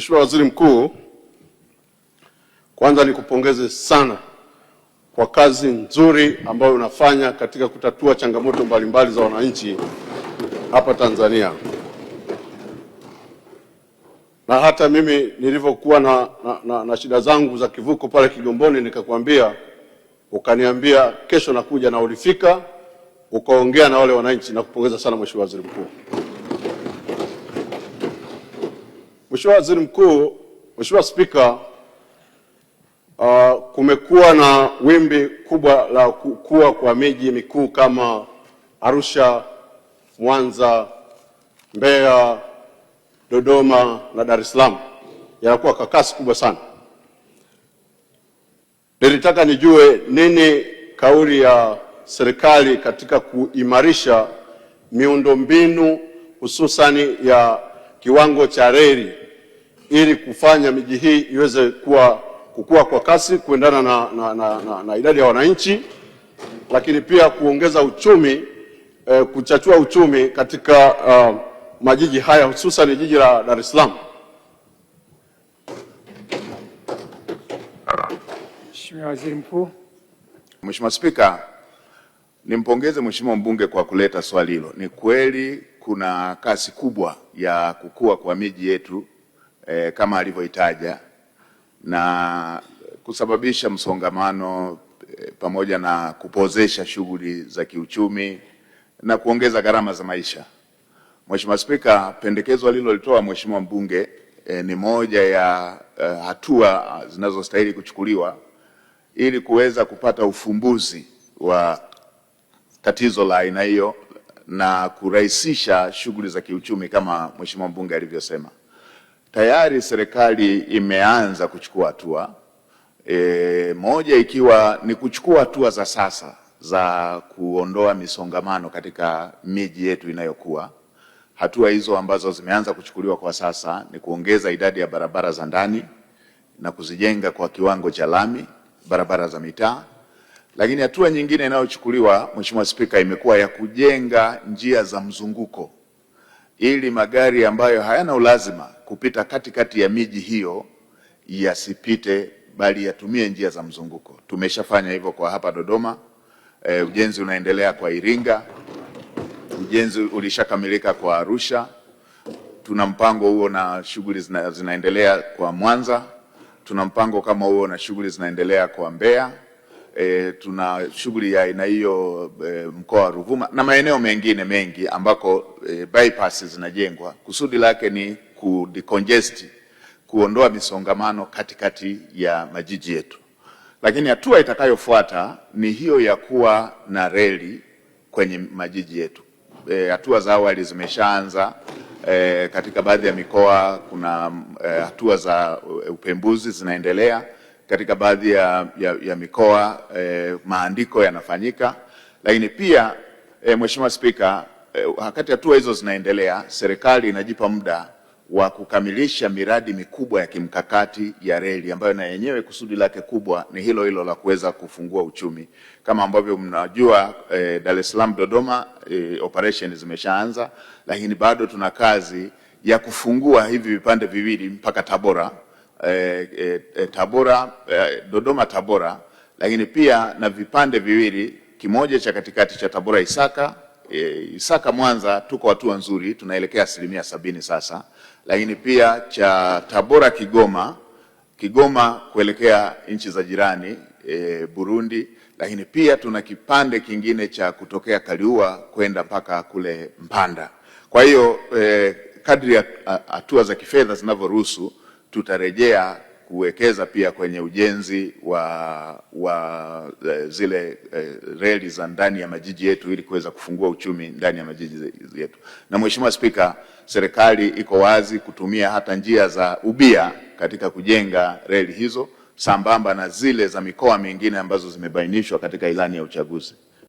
Mheshimiwa Waziri Mkuu, kwanza nikupongeze sana kwa kazi nzuri ambayo unafanya katika kutatua changamoto mbalimbali za wananchi hapa Tanzania. Na hata mimi nilivyokuwa na shida zangu za kivuko pale Kigamboni nikakwambia, ukaniambia kesho nakuja, na ulifika ukaongea na wale wananchi. Nakupongeza sana Mheshimiwa Waziri Mkuu. Mheshimiwa Waziri Mkuu, Mheshimiwa Spika, kumekuwa na wimbi kubwa la kukua kwa miji mikuu kama Arusha, Mwanza, Mbeya, Dodoma na Dar es Salaam, yanakuwa kwa kasi kubwa sana. Nilitaka nijue nini kauli ya serikali katika kuimarisha miundombinu hususani ya kiwango cha reli ili kufanya miji hii iweze kukua kwa kasi kuendana na idadi ya wananchi, lakini pia kuongeza uchumi, kuchachua uchumi katika majiji haya hususan jiji la Dar es Salaam. Mheshimiwa Waziri Mkuu. Mheshimiwa Spika, nimpongeze Mheshimiwa mbunge kwa kuleta swali hilo. Ni kweli kuna kasi kubwa ya kukua kwa miji yetu kama alivyoitaja, na kusababisha msongamano pamoja na kupozesha shughuli za kiuchumi na kuongeza gharama za maisha. Mheshimiwa Spika, pendekezo alilolitoa Mheshimiwa mbunge ni moja ya hatua zinazostahili kuchukuliwa ili kuweza kupata ufumbuzi wa tatizo la aina hiyo na kurahisisha shughuli za kiuchumi kama Mheshimiwa mbunge alivyosema. Tayari serikali imeanza kuchukua hatua, moja ikiwa ni kuchukua hatua za sasa za kuondoa misongamano katika miji yetu inayokuwa. Hatua hizo ambazo zimeanza kuchukuliwa kwa sasa ni kuongeza idadi ya barabara za ndani na kuzijenga kwa kiwango cha lami, barabara za mitaa. Lakini hatua nyingine inayochukuliwa Mheshimiwa Spika, imekuwa ya kujenga njia za mzunguko ili magari ambayo hayana ulazima kupita katikati ya miji hiyo yasipite, bali yatumie njia za mzunguko. Tumeshafanya hivyo kwa hapa Dodoma, ujenzi unaendelea kwa Iringa, ujenzi ulishakamilika kwa Arusha, tuna mpango huo na shughuli zinaendelea kwa Mwanza, tuna mpango kama huo na shughuli zinaendelea kwa Mbeya, tuna shughuli ya aina hiyo mkoa wa Ruvuma na maeneo mengine mengi ambako bypass zinajengwa. Kusudi lake ni kudecongest, kuondoa misongamano katikati ya majiji yetu. Lakini hatua itakayofuata ni hiyo ya kuwa na reli kwenye majiji yetu. Hatua za awali zimeshaanza katika baadhi ya mikoa. Kuna hatua za upembuzi zinaendelea katika baadhi ya mikoa, maandiko yanafanyika. Lakini pia Mheshimiwa Spika, wakati hatua hizo zinaendelea, serikali inajipa muda wa kukamilisha miradi mikubwa ya kimkakati ya reli ambayo na yenyewe kusudi lake kubwa ni hilo hilo la kuweza kufungua uchumi. Kama ambavyo mnajua, Dar es Salaam Dodoma operation zimeshaanza, lakini bado tuna kazi ya kufungua hivi vipande viwili mpaka Tabora, Dodoma Tabora, lakini pia na vipande viwili, kimoja cha katikati cha Tabora Isaka, Isaka Mwanza tuko hatua nzuri, tunaelekea 70% sasa, lakini pia cha Tabora Kigoma kuelekea nchi za jirani Burundi, lakini pia tuna kipande kingine cha kutokea Kaliua kwenda mpaka kule Mpanda. Kwa hiyo kadri ya hatua za kifedha zinavyoruhusu, tutarejea kuwekeza pia kwenye ujenzi wa zile reli za ndani ya majiji yetu ili kuweza kufungua uchumi ndani ya majiji yetu. Na Mheshimiwa Spika, serikali iko wazi kutumia hata njia za ubia katika kujenga reli hizo sambamba na zile za mikoa mingine ambazo zimebainishwa katika ilani ya uchaguzi.